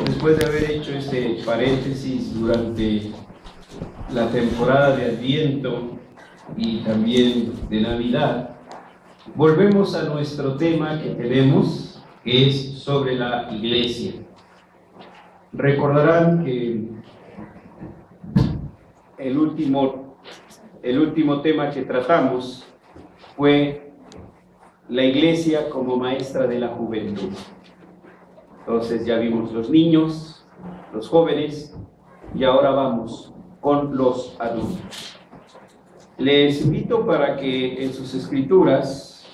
Después de haber hecho este paréntesis durante la temporada de Adviento y también de Navidad, volvemos a nuestro tema que tenemos, que es sobre la iglesia. Recordarán que el último tema que tratamos fue la iglesia como maestra de la juventud. Entonces ya vimos los niños, los jóvenes, y ahora vamos con los adultos. Les invito para que en sus escrituras,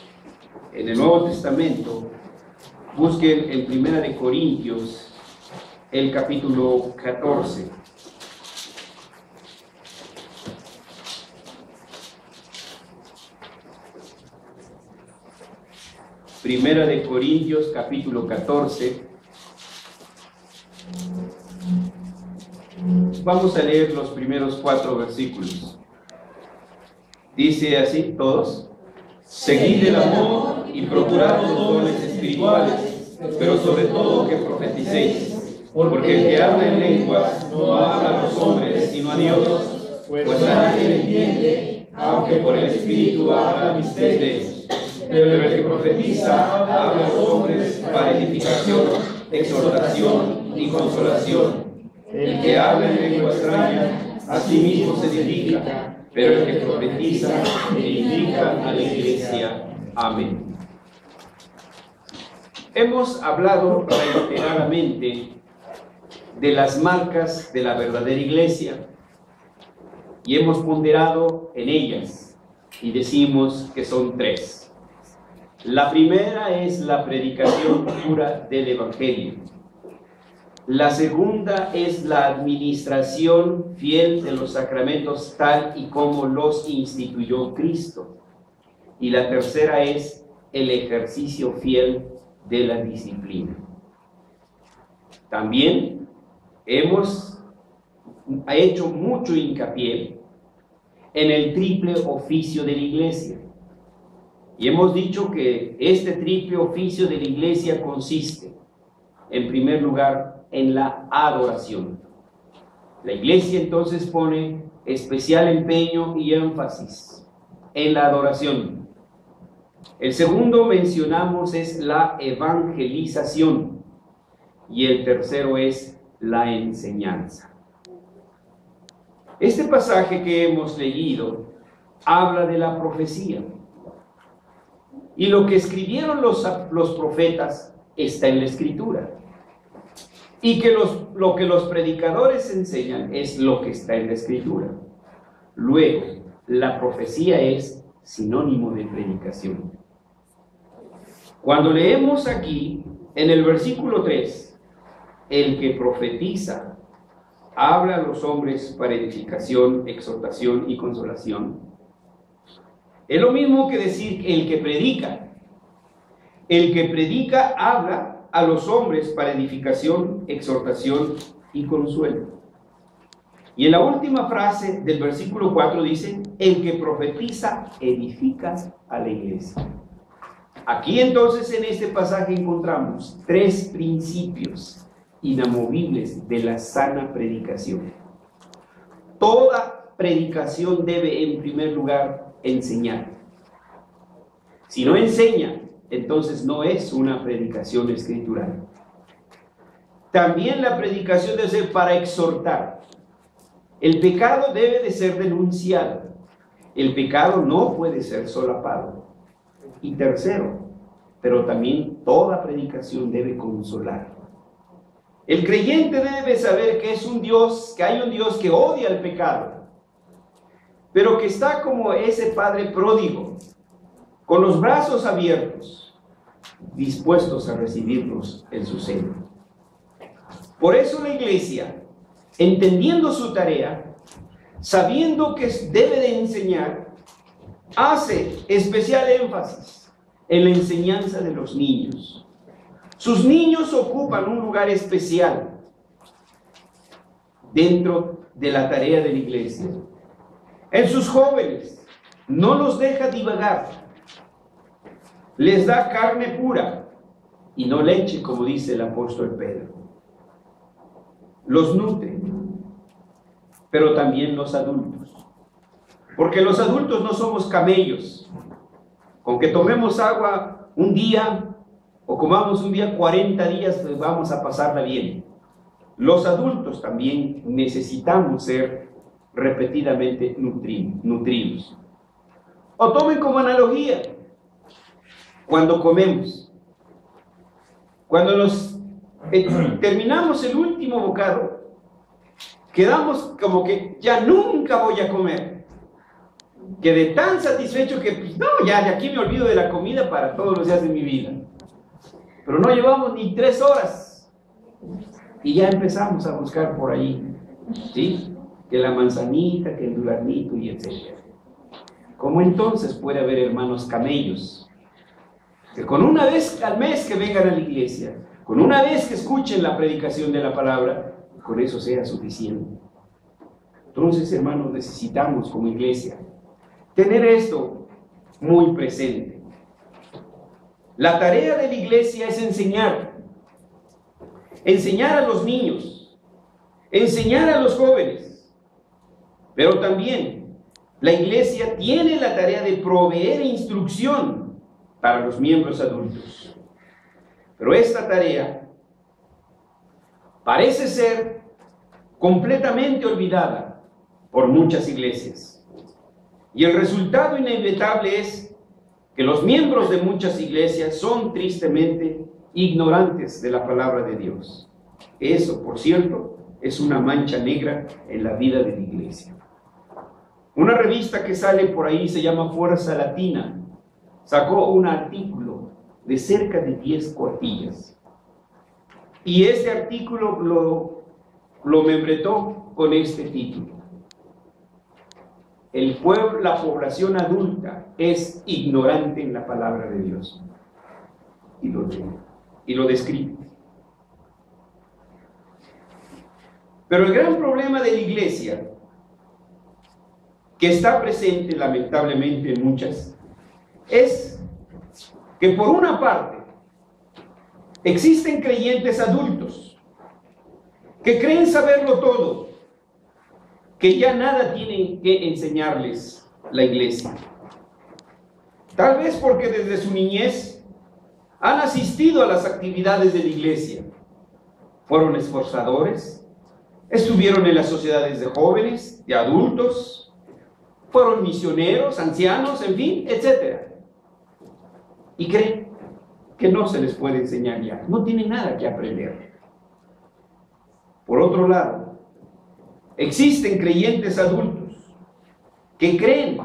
en el Nuevo Testamento, busquen en 1 Corintios, el capítulo 14. Primera de Corintios, capítulo 14. Vamos a leer los primeros 4 versículos. Dice así, todos: seguid el amor y procurad los dones espirituales, pero sobre todo que profeticéis, porque el que habla en lenguas no habla a los hombres, sino a Dios, pues nadie le entiende, aunque por el Espíritu habla misterios. Pero el que profetiza habla a los hombres para edificación, exhortación y consolación. El que habla en lengua extraña, a sí mismo se edifica, pero el que profetiza edifica a la iglesia. Amén. Hemos hablado reiteradamente de las marcas de la verdadera iglesia y hemos ponderado en ellas y decimos que son 3. La primera es la predicación pura del Evangelio. La segunda es la administración fiel de los sacramentos tal y como los instituyó Cristo. Y la tercera es el ejercicio fiel de la disciplina. También hemos hecho mucho hincapié en el triple oficio de la iglesia. Y hemos dicho que este triple oficio de la iglesia consiste, en primer lugar, en la adoración. La iglesia entonces pone especial empeño y énfasis en la adoración. El segundo mencionamos es la evangelización y el tercero es la enseñanza. Este pasaje que hemos leído habla de la profecía. Y lo que escribieron los profetas está en la Escritura. Y que lo que los predicadores enseñan es lo que está en la Escritura. Luego, la profecía es sinónimo de predicación. Cuando leemos aquí, en el versículo 3, el que profetiza habla a los hombres para edificación, exhortación y consolación. Es lo mismo que decir el que predica. El que predica habla a los hombres para edificación, exhortación y consuelo. Y en la última frase del versículo 4 dice, el que profetiza edifica a la iglesia. Aquí entonces en este pasaje encontramos 3 principios inamovibles de la sana predicación. Toda predicación debe en primer lugar enseñar. Si no enseña, entonces no es una predicación escritural. También la predicación debe ser para exhortar. El pecado debe de ser denunciado. El pecado no puede ser solapado. Y tercero, pero también toda predicación debe consolar. El creyente debe saber que hay un Dios que odia el pecado, pero que está como ese padre pródigo, con los brazos abiertos, dispuestos a recibirnos en su seno. Por eso la iglesia, entendiendo su tarea, sabiendo que debe de enseñar, hace especial énfasis en la enseñanza de los niños. Sus niños ocupan un lugar especial dentro de la tarea de la iglesia. En sus jóvenes no los deja divagar, les da carne pura y no leche, como dice el apóstol Pedro. los nutre, pero también los adultos. Porque los adultos no somos camellos. Con que tomemos agua un día o comamos un día 40 días, pues vamos a pasarla bien. Los adultos también necesitamos ser repetidamente nutridos. O tomen como analogía, cuando comemos, cuando terminamos el último bocado, quedamos como que ya nunca voy a comer. Quedé tan satisfecho que, pues, no, ya de aquí me olvido de la comida para todos los días de mi vida. Pero no llevamos ni 3 horas y ya empezamos a buscar por ahí, ¿sí? Que la manzanita, que el duraznito y etc. ¿Cómo entonces puede haber hermanos camellos que con una vez al mes que vengan a la iglesia, con una vez que escuchen la predicación de la palabra, con eso sea suficiente? Entonces, hermanos, necesitamos como iglesia tener esto muy presente. La tarea de la iglesia es enseñar a los niños, enseñar a los jóvenes, pero también la iglesia tiene la tarea de proveer instrucción para los miembros adultos. Pero esta tarea parece ser completamente olvidada por muchas iglesias. Y el resultado inevitable es que los miembros de muchas iglesias son tristemente ignorantes de la palabra de Dios. Eso, por cierto, es una mancha negra en la vida de la iglesia. Una revista que sale por ahí se llama Fuerza Latina. Sacó un artículo de cerca de 10 cuartillas. Y este artículo lo membretó con este título: el pueblo, la población adulta es ignorante en la palabra de Dios. Y lo describe. Pero el gran problema de la iglesia, que está presente lamentablemente en muchas, es que por una parte existen creyentes adultos que creen saberlo todo, que ya nada tienen que enseñarles la iglesia. Tal vez porque desde su niñez han asistido a las actividades de la iglesia, fueron esforzadores, estuvieron en las sociedades de jóvenes, de adultos, fueron misioneros, ancianos, en fin, etc. Y creen que no se les puede enseñar ya, no tienen nada que aprender. Por otro lado, existen creyentes adultos que creen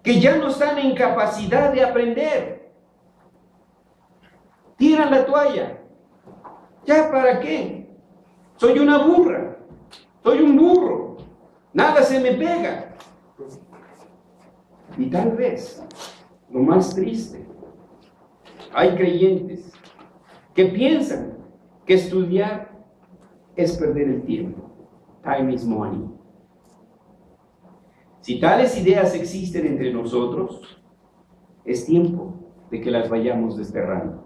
que ya no están en capacidad de aprender. Tiran la toalla. ¿Ya para qué? Soy una burra, soy un burro, nada se me pega. Y tal vez, lo más triste, hay creyentes que piensan que estudiar es perder el tiempo. Time is money. Si tales ideas existen entre nosotros, es tiempo de que las vayamos desterrando.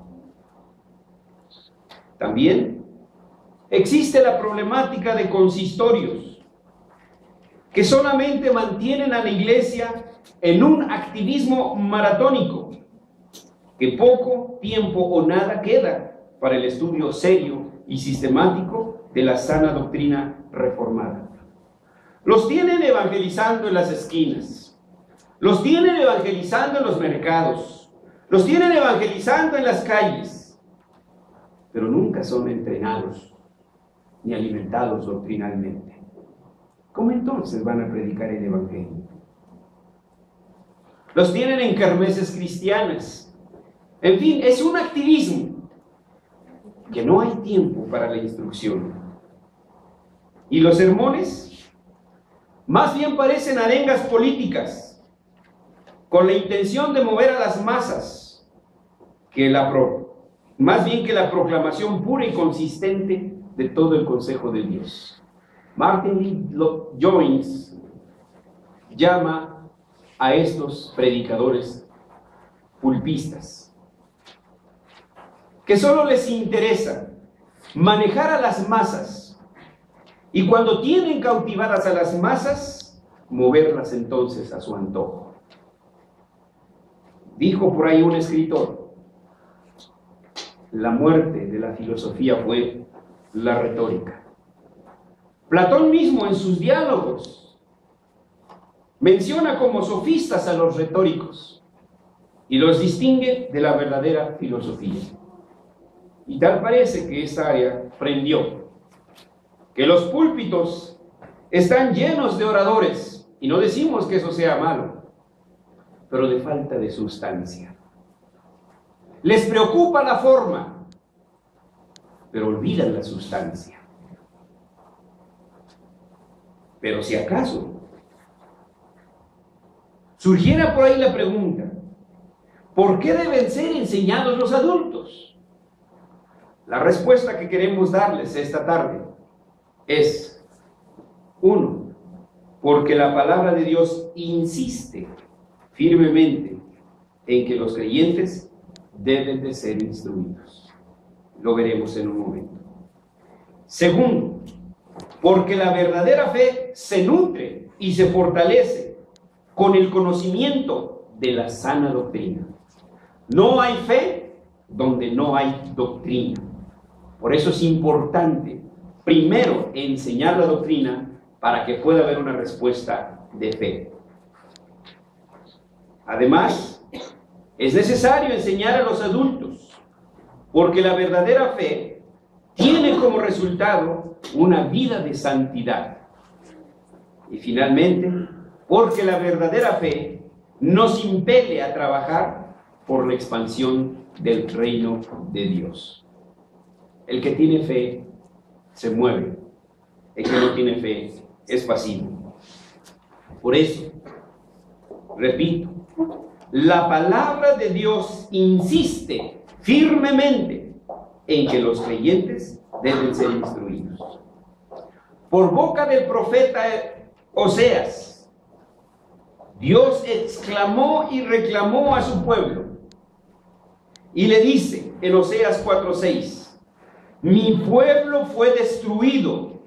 También existe la problemática de consistorios que solamente mantienen a la iglesia en un activismo maratónico, que poco tiempo o nada queda para el estudio serio y sistemático de la sana doctrina reformada. Los tienen evangelizando en las esquinas, los tienen evangelizando en los mercados, los tienen evangelizando en las calles, pero nunca son entrenados ni alimentados doctrinalmente. ¿Cómo entonces van a predicar el evangelio? Los tienen en kermeses cristianas. En fin, es un activismo que no hay tiempo para la instrucción. Y los sermones más bien parecen arengas políticas con la intención de mover a las masas, más bien que la proclamación pura y consistente de todo el consejo de Dios. Martin Lloyd-Jones llama a estos predicadores pulpistas, que solo les interesa manejar a las masas Y cuando tienen cautivadas a las masas, moverlas entonces a su antojo. Dijo por ahí un escritor, la muerte de la filosofía fue la retórica. Platón mismo en sus diálogos menciona como sofistas a los retóricos y los distingue de la verdadera filosofía. Y tal parece que esta área prendió, que los púlpitos están llenos de oradores, y no decimos que eso sea malo, pero de falta de sustancia. Les preocupa la forma, pero olvidan la sustancia. Pero si acaso surgiera por ahí la pregunta, ¿por qué deben ser enseñados los adultos? La respuesta que queremos darles esta tarde es, 1, porque la palabra de Dios insiste firmemente en que los creyentes deben de ser instruidos. Lo veremos en un momento. 2, porque la verdadera fe se nutre y se fortalece con el conocimiento de la sana doctrina. No hay fe donde no hay doctrina. Por eso es importante, primero, enseñar la doctrina para que pueda haber una respuesta de fe. Además, es necesario enseñar a los adultos, porque la verdadera fe tiene como resultado una vida de santidad. Y finalmente, porque la verdadera fe nos impele a trabajar por la expansión del reino de Dios. El que tiene fe se mueve, el que no tiene fe es pasivo. Por eso, repito, la palabra de Dios insiste firmemente en que los creyentes deben ser instruidos. Por boca del profeta Oseas, Dios exclamó y reclamó a su pueblo y le dice en Oseas 4:6, mi pueblo fue destruido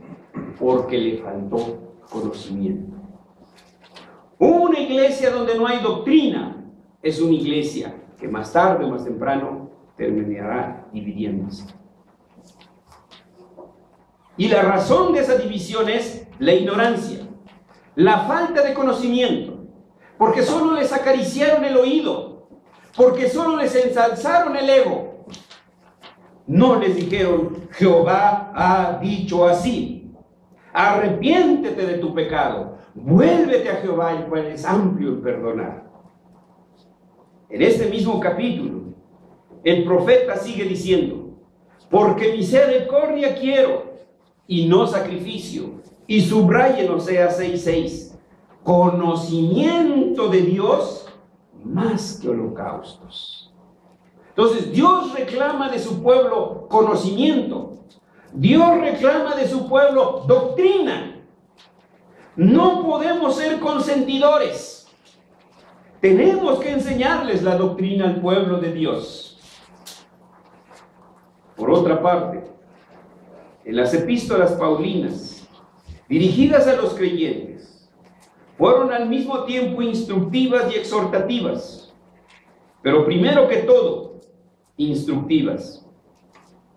porque le faltó conocimiento. Una iglesia donde no hay doctrina es una iglesia que más tarde o más temprano terminará dividiéndose. Y la razón de esa división es la ignorancia, la falta de conocimiento, porque solo les acariciaron el oído, porque solo les ensalzaron el ego. No les dijeron, Jehová ha dicho así, arrepiéntete de tu pecado, vuélvete a Jehová, el cual es amplio en perdonar. En este mismo capítulo, el profeta sigue diciendo, porque misericordia quiero y no sacrificio, y subraya en Oseas 6:6, conocimiento de Dios más que holocaustos. Entonces Dios reclama de su pueblo conocimiento, Dios reclama de su pueblo doctrina. No podemos ser consentidores, tenemos que enseñarles la doctrina al pueblo de Dios. Por otra parte, en las epístolas paulinas, dirigidas a los creyentes, fueron al mismo tiempo instructivas y exhortativas, pero primero que todo, instructivas.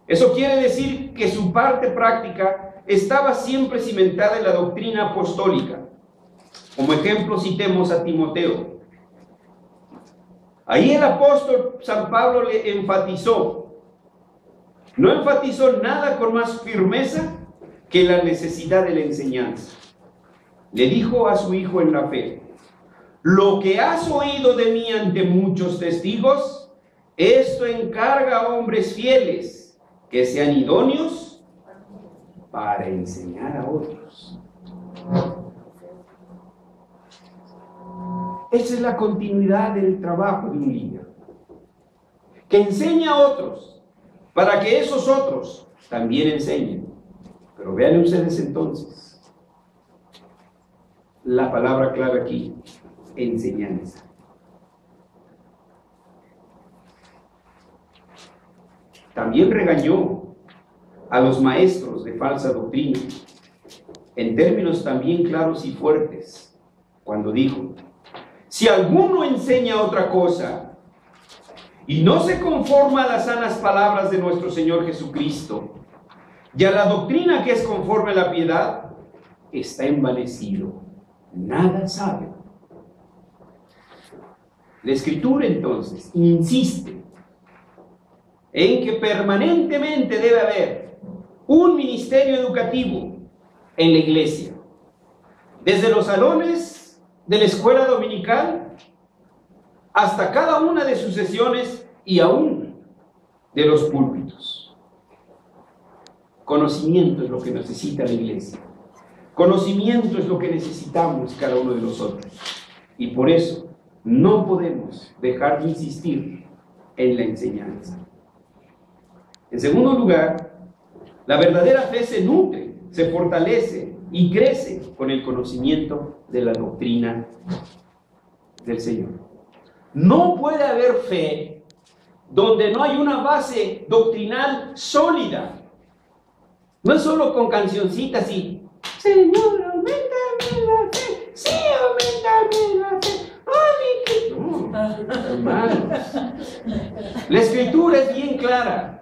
Eso quiere decir que su parte práctica estaba siempre cimentada en la doctrina apostólica. Como ejemplo, citemos a Timoteo. Ahí el apóstol San Pablo le enfatizó. No enfatizó nada con más firmeza que la necesidad de la enseñanza. Le dijo a su hijo en la fe, lo que has oído de mí ante muchos testigos, esto encarga a hombres fieles que sean idóneos para enseñar a otros. Esa es la continuidad del trabajo de un líder, que enseña a otros para que esos otros también enseñen. Pero vean ustedes entonces la palabra clave aquí, enseñanza. También regañó a los maestros de falsa doctrina en términos también claros y fuertes, cuando dijo: si alguno enseña otra cosa y no se conforma a las sanas palabras de nuestro Señor Jesucristo y a la doctrina que es conforme a la piedad, está envanecido, nada sabe. La Escritura entonces insiste en que permanentemente debe haber un ministerio educativo en la iglesia, desde los salones de la escuela dominical hasta cada una de sus sesiones y aún de los púlpitos. Conocimiento es lo que necesita la iglesia. Conocimiento es lo que necesitamos cada uno de nosotros. Y por eso no podemos dejar de insistir en la enseñanza. En segundo lugar, la verdadera fe se nutre, se fortalece y crece con el conocimiento de la doctrina del Señor. No puede haber fe donde no hay una base doctrinal sólida. No es solo con cancioncitas y Señor, auméntame la fe, sí, auméntame la fe. No, hermanos. La Escritura es bien clara.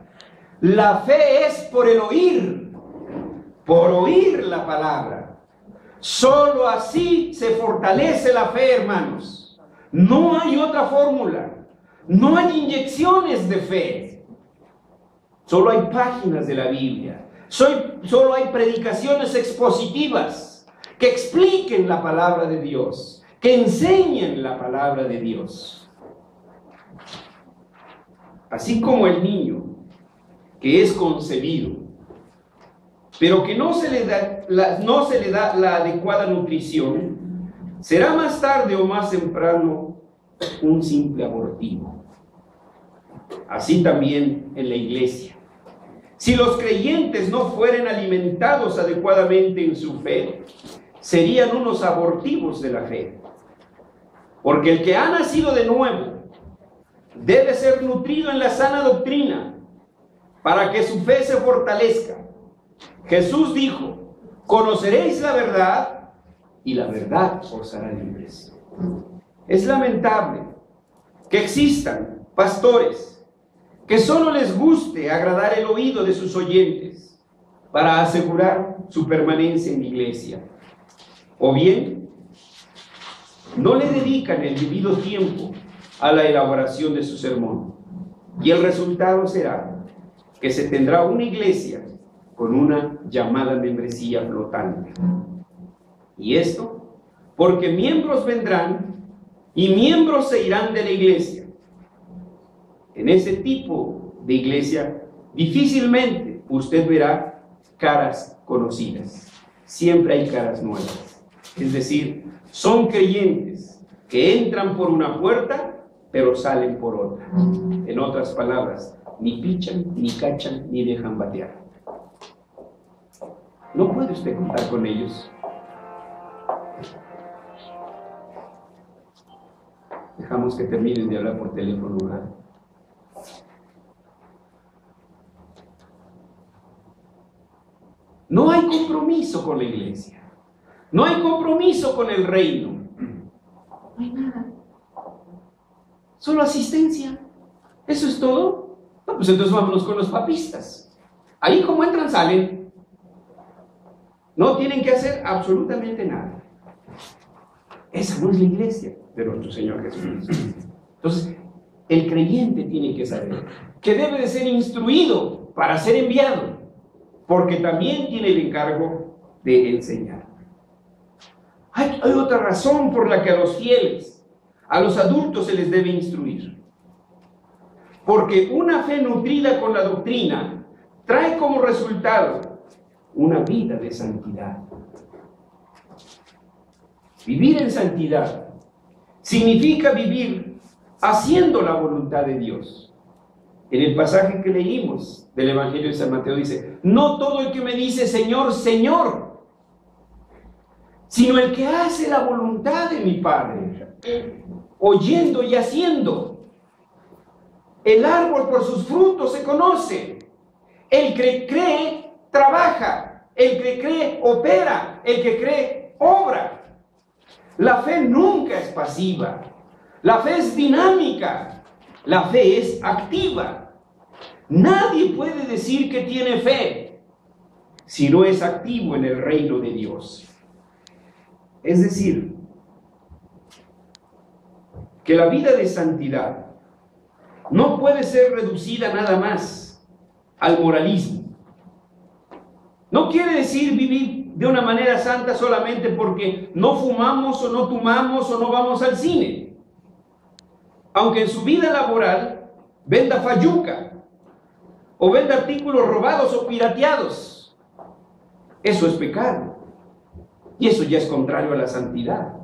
La fe es por el oír, por oír la palabra. Solo así se fortalece la fe, hermanos. No hay otra fórmula. No hay inyecciones de fe. Solo hay páginas de la Biblia. Solo hay predicaciones expositivas que expliquen la palabra de Dios, que enseñen la palabra de Dios. Así como el niño que es concebido, pero que no se le da la adecuada nutrición, será más tarde o más temprano un simple abortivo. Así también en la iglesia. Si los creyentes no fueren alimentados adecuadamente en su fe, serían unos abortivos de la fe. Porque el que ha nacido de nuevo debe ser nutrido en la sana doctrina para que su fe se fortalezca. Jesús dijo: conoceréis la verdad y la verdad os hará libres. Es lamentable que existan pastores que solo les guste agradar el oído de sus oyentes para asegurar su permanencia en la iglesia. O bien, no le dedican el debido tiempo a la elaboración de su sermón. Y el resultado será que se tendrá una iglesia con una llamada membresía flotante. Y esto porque miembros vendrán y miembros se irán de la iglesia. En ese tipo de iglesia, difícilmente usted verá caras conocidas. Siempre hay caras nuevas. Es decir, son creyentes que entran por una puerta, pero salen por otra. En otras palabras, ni pichan, ni cachan, ni dejan batear. No puede usted contar con ellos. Dejamos que terminen de hablar por teléfono, ¿verdad? No hay compromiso con la iglesia. No hay compromiso con el reino. No hay nada. Solo asistencia. ¿Eso es todo? No, pues entonces vámonos con los papistas. Ahí como entran, salen. No tienen que hacer absolutamente nada. Esa no es la iglesia de nuestro Señor Jesucristo. Entonces, el creyente tiene que saber que debe de ser instruido para ser enviado, porque también tiene el encargo de enseñar. Hay otra razón por la que a los fieles, a los adultos se les debe instruir. Porque una fe nutrida con la doctrina trae como resultado una vida de santidad. Vivir en santidad significa vivir haciendo la voluntad de Dios. En el pasaje que leímos del Evangelio de San Mateo dice: no todo el que me dice Señor, Señor, sino el que hace la voluntad de mi Padre, oyendo y haciendo. El árbol por sus frutos se conoce. El que cree, trabaja. El que cree, opera. El que cree, obra. La fe nunca es pasiva. La fe es dinámica. La fe es activa. Nadie puede decir que tiene fe si no es activo en el reino de Dios. Es decir, que la vida de santidad no puede ser reducida nada más al moralismo. No quiere decir vivir de una manera santa solamente porque no fumamos o no tomamos o no vamos al cine. Aunque en su vida laboral venda fayuca o venda artículos robados o pirateados, eso es pecado. Y eso ya es contrario a la santidad.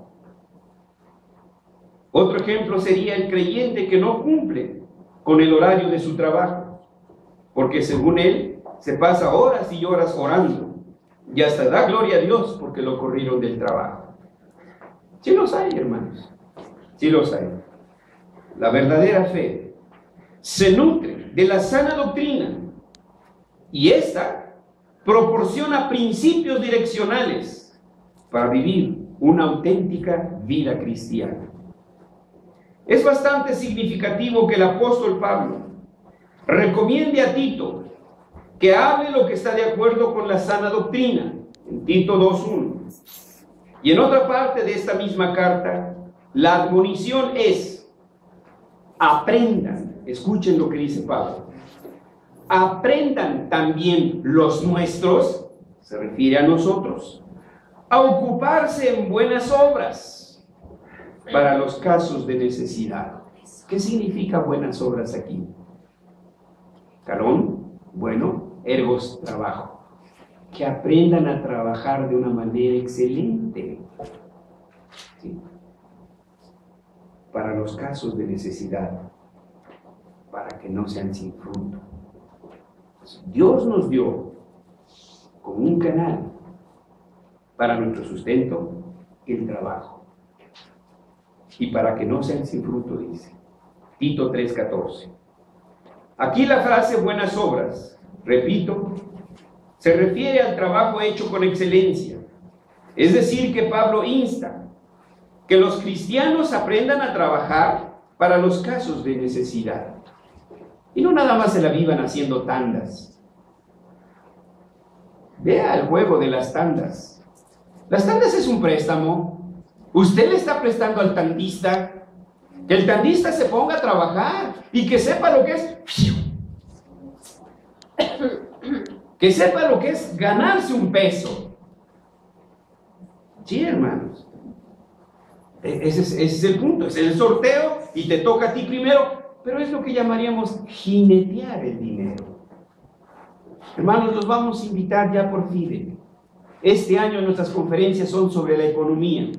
Otro ejemplo sería el creyente que no cumple con el horario de su trabajo, porque según él se pasa horas y horas orando y hasta da gloria a Dios porque lo corrieron del trabajo. Sí los hay, hermanos, sí los hay. La verdadera fe se nutre de la sana doctrina y esta proporciona principios direccionales para vivir una auténtica vida cristiana. Es bastante significativo que el apóstol Pablo recomiende a Tito que hable lo que está de acuerdo con la sana doctrina, en Tito 2:1. Y en otra parte de esta misma carta, la admonición es: aprendan, escuchen lo que dice Pablo, aprendan también los nuestros, se refiere a nosotros, a ocuparse en buenas obras para los casos de necesidad. ¿Qué significa buenas obras aquí? Calón, bueno, ergos, trabajo. Que aprendan a trabajar de una manera excelente. ¿Sí? Para los casos de necesidad, para que no sean sin fruto. Dios nos dio como un canal para nuestro sustento el trabajo. Y para que no sean sin fruto, dice Tito 3:14. Aquí la frase buenas obras, repito, se refiere al trabajo hecho con excelencia. Es decir, que Pablo insta que los cristianos aprendan a trabajar para los casos de necesidad. Y no nada más se la vivan haciendo tandas. Vea el juego de las tandas. Las tandas es un préstamo. Usted le está prestando al tandista, que el tandista se ponga a trabajar y que sepa lo que es, que sepa lo que es ganarse un peso. Sí, hermanos, ese es el punto, es el sorteo y te toca a ti primero, pero es lo que llamaríamos jinetear el dinero. Hermanos, los vamos a invitar ya por FIDE. Este año nuestras conferencias son sobre la economía.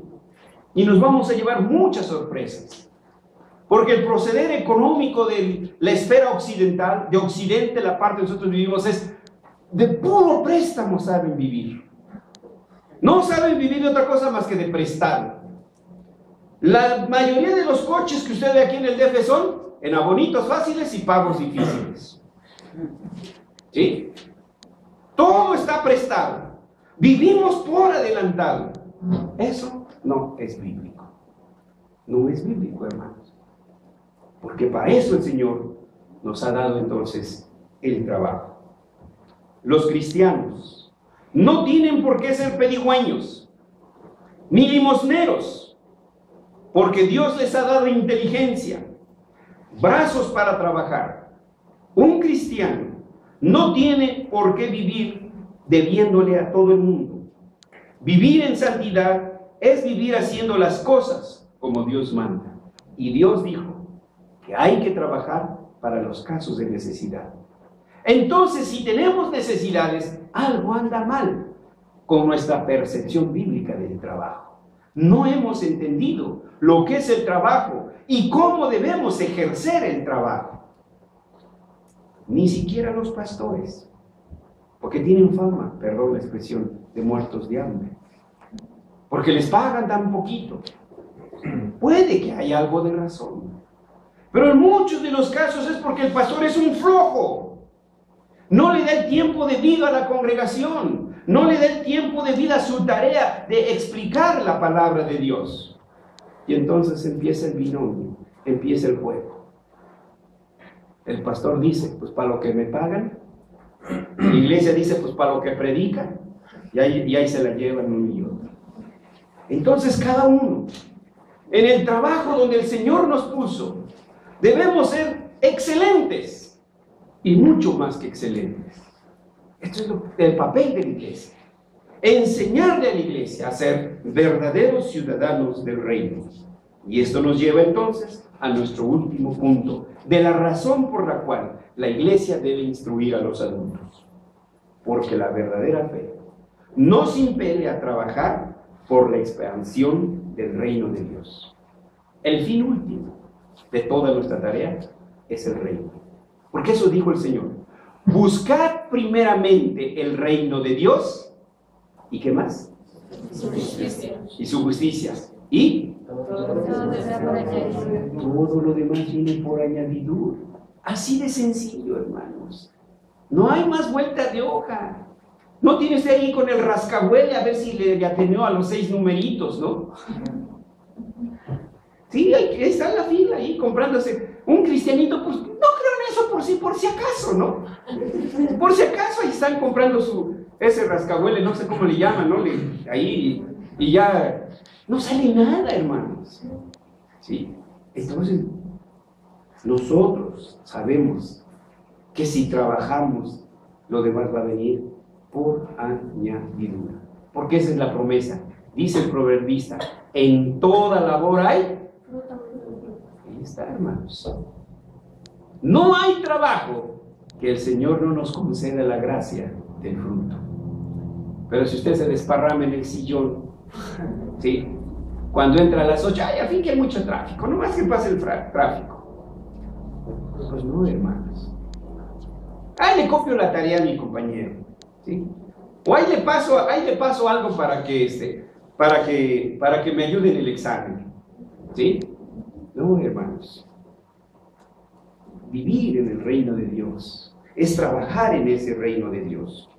Y nos vamos a llevar muchas sorpresas. Porque el proceder económico de la esfera occidental, de Occidente, la parte que nosotros vivimos, es de puro préstamo saben vivir. No saben vivir de otra cosa más que de prestado. La mayoría de los coches que usted ve aquí en el DF son en abonitos fáciles y pagos difíciles. ¿Sí? Todo está prestado. Vivimos por adelantado. Eso no es bíblico. No es bíblico, hermanos. Porque para eso el Señor nos ha dado entonces el trabajo. Los cristianos no tienen por qué ser pedigüeños, ni limosneros, porque Dios les ha dado inteligencia, brazos para trabajar. Un cristiano no tiene por qué vivir debiéndole a todo el mundo. Vivir en santidad es vivir haciendo las cosas como Dios manda. Y Dios dijo que hay que trabajar para los casos de necesidad. Entonces, si tenemos necesidades, algo anda mal con nuestra percepción bíblica del trabajo. No hemos entendido lo que es el trabajo y cómo debemos ejercer el trabajo. Ni siquiera los pastores, porque tienen fama, perdón la expresión, de muertos de hambre. Porque les pagan tan poquito. Puede que haya algo de razón. Pero en muchos de los casos es porque el pastor es un flojo. No le da el tiempo debido a la congregación. no le da el tiempo de vida a su tarea de explicar la palabra de Dios. Y entonces empieza el binomio, empieza el juego. El pastor dice, pues para lo que me pagan. La iglesia dice, pues para lo que predican. Y ahí se la llevan uno y otro. Entonces cada uno, en el trabajo donde el Señor nos puso, debemos ser excelentes y mucho más que excelentes. Esto es el papel de la iglesia. Enseñarle a la iglesia a ser verdaderos ciudadanos del reino. Y esto nos lleva entonces a nuestro último punto, de la razón por la cual la iglesia debe instruir a los adultos. Porque la verdadera fe nos impele a trabajar por la expansión del reino de Dios. El fin último de toda nuestra tarea es el reino. Porque eso dijo el Señor. Buscad primeramente el reino de Dios. ¿Y qué más? Su justicia. Y su justicia. ¿Y? Todo Todo lo demás viene por añadidura. Así de sencillo, hermanos. No hay más vuelta de hoja. No tiene usted ahí con el rascahuele a ver si le ateneó a los 6 numeritos, ¿no? Sí, está en la fila ahí comprándose un cristianito, pues no creo en eso por si acaso, ¿no? Por si acaso ahí están comprando ese rascahuele, no sé cómo le llaman, ¿no? Ahí, y ya no sale nada, hermanos. ¿Sí? Entonces, nosotros sabemos que si trabajamos, lo demás va a venir por añadidura. Porque esa es la promesa. Dice el proverbista, en toda labor hay. Ahí está, hermanos. No hay trabajo que el Señor no nos conceda la gracia del fruto. Pero si usted se desparrama en el sillón, ¿sí? Cuando entra a las 8, ay, a fin que hay mucho tráfico, no más que pase el tráfico. Pues no, hermanos. Ahí le copio la tarea a mi compañero, ¿sí? O ahí le paso algo para que me ayude en el examen, ¿sí? No, hermanos. Vivir en el reino de Dios es trabajar en ese reino de Dios.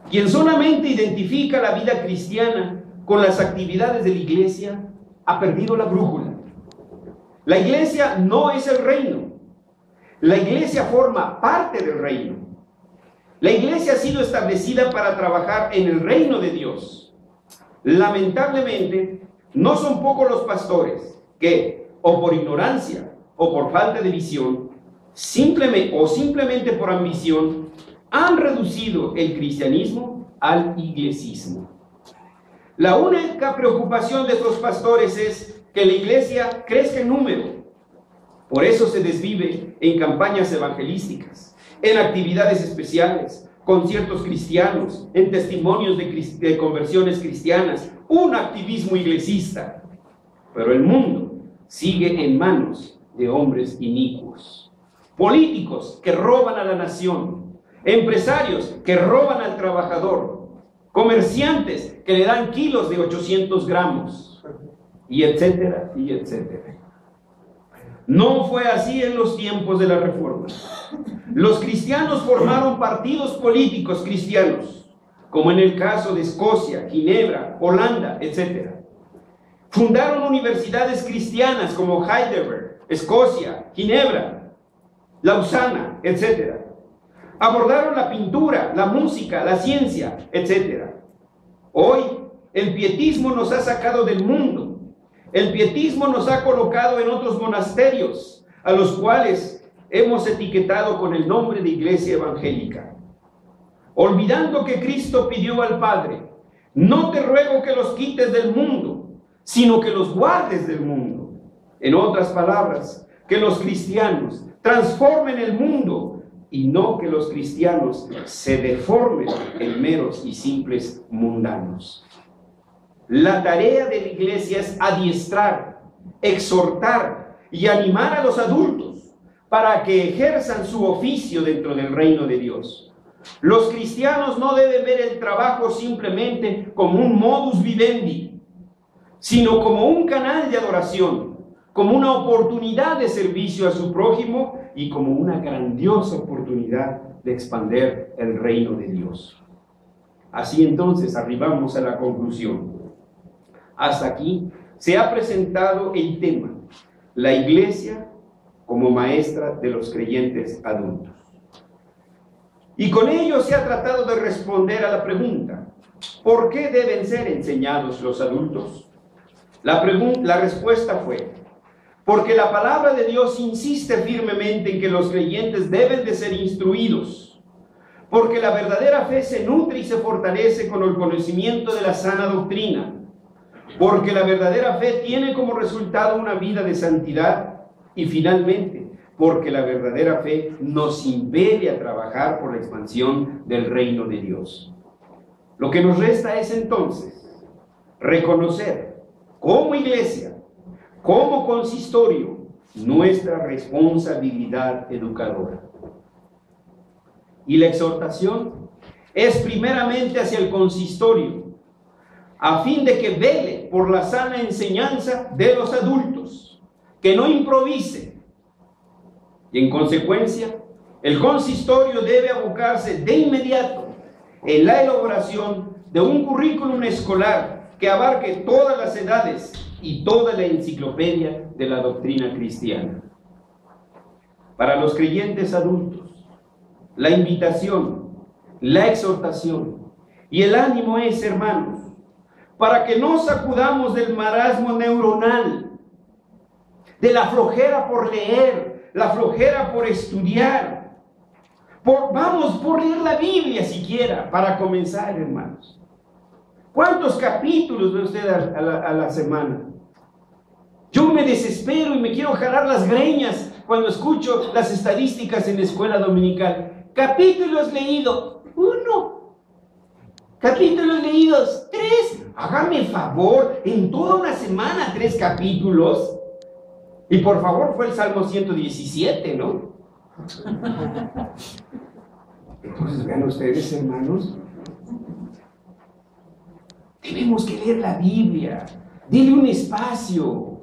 Quien solamente identifica la vida cristiana con las actividades de la iglesia ha perdido la brújula. La iglesia no es el reino. La iglesia forma parte del reino. La iglesia ha sido establecida para trabajar en el reino de Dios. Lamentablemente, no son pocos los pastores que, o por ignorancia, o por falta de visión, simplemente por ambición, han reducido el cristianismo al iglesismo. La única preocupación de estos pastores es que la iglesia crezca en número. Por eso se desvive en campañas evangelísticas, en actividades especiales, conciertos cristianos, en testimonios de conversiones cristianas, un activismo iglesista. Pero el mundo sigue en manos de hombres inicuos, políticos que roban a la nación, empresarios que roban al trabajador, comerciantes que le dan kilos de 800 gramos, y etcétera, y etcétera. No fue así en los tiempos de la Reforma. Los cristianos formaron partidos políticos cristianos, como en el caso de Escocia, Ginebra, Holanda, etcétera. Fundaron universidades cristianas como Heidelberg, Escocia, Ginebra, Lausana, etcétera. Abordaron la pintura, la música, la ciencia, etc. Hoy, el pietismo nos ha sacado del mundo. El pietismo nos ha colocado en otros monasterios, a los cuales hemos etiquetado con el nombre de iglesia evangélica. Olvidando que Cristo pidió al Padre, no te ruego que los quites del mundo, sino que los guardes del mundo. En otras palabras, que los cristianos transformen el mundo y no que los cristianos se deformen en meros y simples mundanos. La tarea de la iglesia es adiestrar, exhortar y animar a los adultos para que ejerzan su oficio dentro del reino de Dios. Los cristianos no deben ver el trabajo simplemente como un modus vivendi, sino como un canal de adoración, como una oportunidad de servicio a su prójimo y como una grandiosa oportunidad de expandir el reino de Dios. Así entonces arribamos a la conclusión. Hasta aquí se ha presentado el tema, la Iglesia como maestra de los creyentes adultos. Y con ello se ha tratado de responder a la pregunta, ¿por qué deben ser enseñados los adultos? La respuesta fue, porque la palabra de Dios insiste firmemente en que los creyentes deben de ser instruidos, porque la verdadera fe se nutre y se fortalece con el conocimiento de la sana doctrina, porque la verdadera fe tiene como resultado una vida de santidad y finalmente, porque la verdadera fe nos impele a trabajar por la expansión del reino de Dios. Lo que nos resta es entonces reconocer como iglesia, como consistorio, nuestra responsabilidad educadora. Y la exhortación es primeramente hacia el consistorio, a fin de que vele por la sana enseñanza de los adultos, que no improvise. Y en consecuencia, el consistorio debe abocarse de inmediato en la elaboración de un currículum escolar que abarque todas las edades y toda la enciclopedia de la doctrina cristiana. Para los creyentes adultos, la invitación, la exhortación y el ánimo es, hermanos, para que no sacudamos del marasmo neuronal, de la flojera por leer, la flojera por estudiar, vamos por leer la Biblia siquiera, para comenzar, hermanos. ¿Cuántos capítulos ve usted a la semana? Yo me desespero y me quiero jalar las greñas cuando escucho las estadísticas en la escuela dominical. Capítulos leídos, 1. Capítulos leídos, 3. Hágame favor, en toda una semana 3 capítulos. Y por favor, fue el Salmo 117, ¿no? Entonces, vean ustedes, hermanos, tenemos que leer la Biblia, dile un espacio.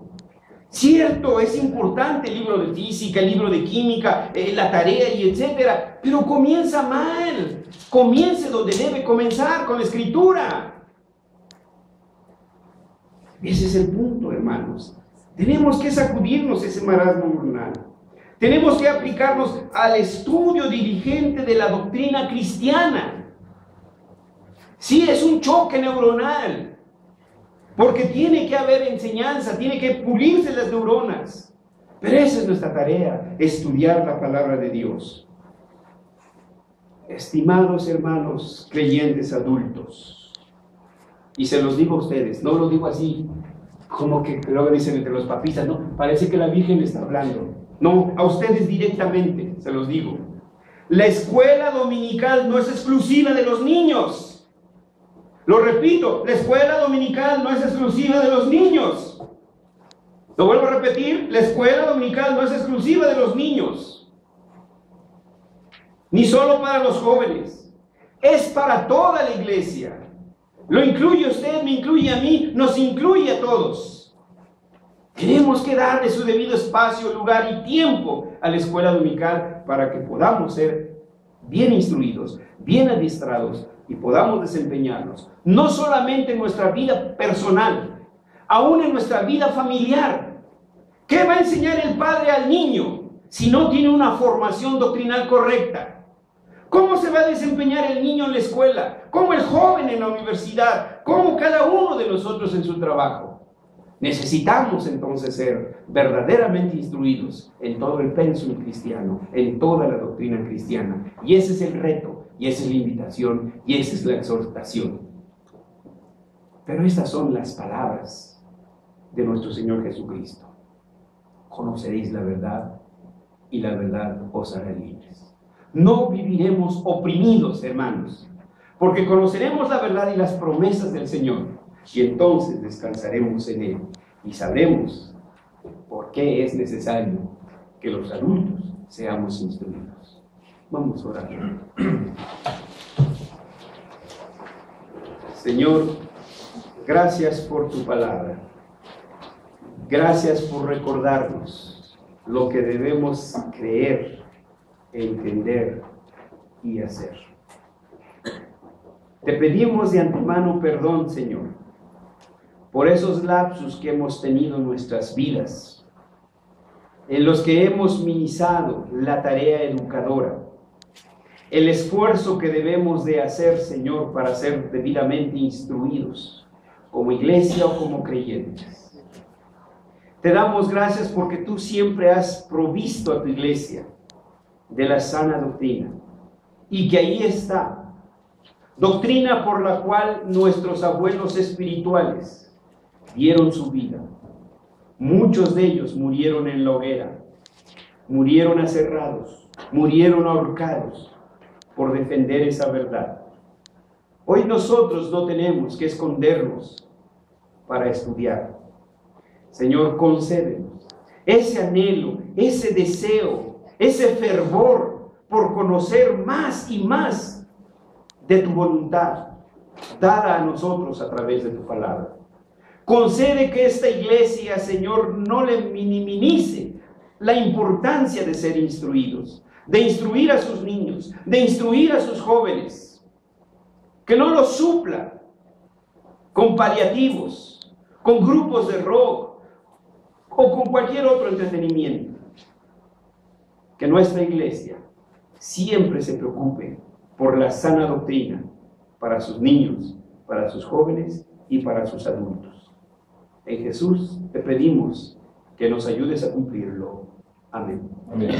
Cierto, es importante el libro de física, el libro de química, la tarea y etcétera, pero comienza mal. Comience donde debe comenzar, con la escritura. Ese es el punto, hermanos. Tenemos que sacudirnos ese marasmo neuronal. Tenemos que aplicarnos al estudio diligente de la doctrina cristiana. Sí, es un choque neuronal, porque tiene que haber enseñanza, tiene que pulirse las neuronas. Pero esa es nuestra tarea, estudiar la palabra de Dios. Estimados hermanos creyentes adultos, y se los digo a ustedes, no lo digo así, como que luego dicen entre los papistas, ¿no? Parece que la Virgen está hablando. No, a ustedes directamente, se los digo. La escuela dominical no es exclusiva de los niños. Lo repito, la escuela dominical no es exclusiva de los niños. Lo vuelvo a repetir, la escuela dominical no es exclusiva de los niños. Ni solo para los jóvenes. Es para toda la iglesia. Lo incluye usted, me incluye a mí, nos incluye a todos. Tenemos que darle su debido espacio, lugar y tiempo a la escuela dominical para que podamos ser bien instruidos, bien adiestrados y podamos desempeñarnos, no solamente en nuestra vida personal, aún en nuestra vida familiar. ¿Qué va a enseñar el padre al niño si no tiene una formación doctrinal correcta? ¿Cómo se va a desempeñar el niño en la escuela? ¿Cómo el joven en la universidad? ¿Cómo cada uno de nosotros en su trabajo? Necesitamos entonces ser verdaderamente instruidos en todo el pensum cristiano, en toda la doctrina cristiana. Y ese es el reto, y esa es la invitación, y esa es la exhortación. Pero estas son las palabras de nuestro Señor Jesucristo. Conoceréis la verdad, y la verdad os hará libres. No viviremos oprimidos, hermanos, porque conoceremos la verdad y las promesas del Señor, y entonces descansaremos en Él y sabremos por qué es necesario que los adultos seamos instruidos. Vamos a orar. Señor, gracias por tu palabra. Gracias por recordarnos lo que debemos creer, entender y hacer. Te pedimos de antemano perdón, Señor, por esos lapsus que hemos tenido en nuestras vidas, en los que hemos minimizado la tarea educadora, el esfuerzo que debemos de hacer, Señor, para ser debidamente instruidos, como iglesia o como creyentes. Te damos gracias porque tú siempre has provisto a tu iglesia de la sana doctrina, y que ahí está, doctrina por la cual nuestros abuelos espirituales dieron su vida. Muchos de ellos murieron en la hoguera, murieron aserrados, murieron ahorcados por defender esa verdad. Hoy nosotros no tenemos que escondernos para estudiar. Señor, concédenos ese anhelo, ese deseo, ese fervor por conocer más y más de tu voluntad, dada a nosotros a través de tu palabra. Concede que esta iglesia, Señor, no le minimice la importancia de ser instruidos, de instruir a sus niños, de instruir a sus jóvenes, que no los supla con paliativos, con grupos de rock o con cualquier otro entretenimiento. Que nuestra iglesia siempre se preocupe por la sana doctrina para sus niños, para sus jóvenes y para sus adultos. En Jesús te pedimos que nos ayudes a cumplirlo. Amén. Amén.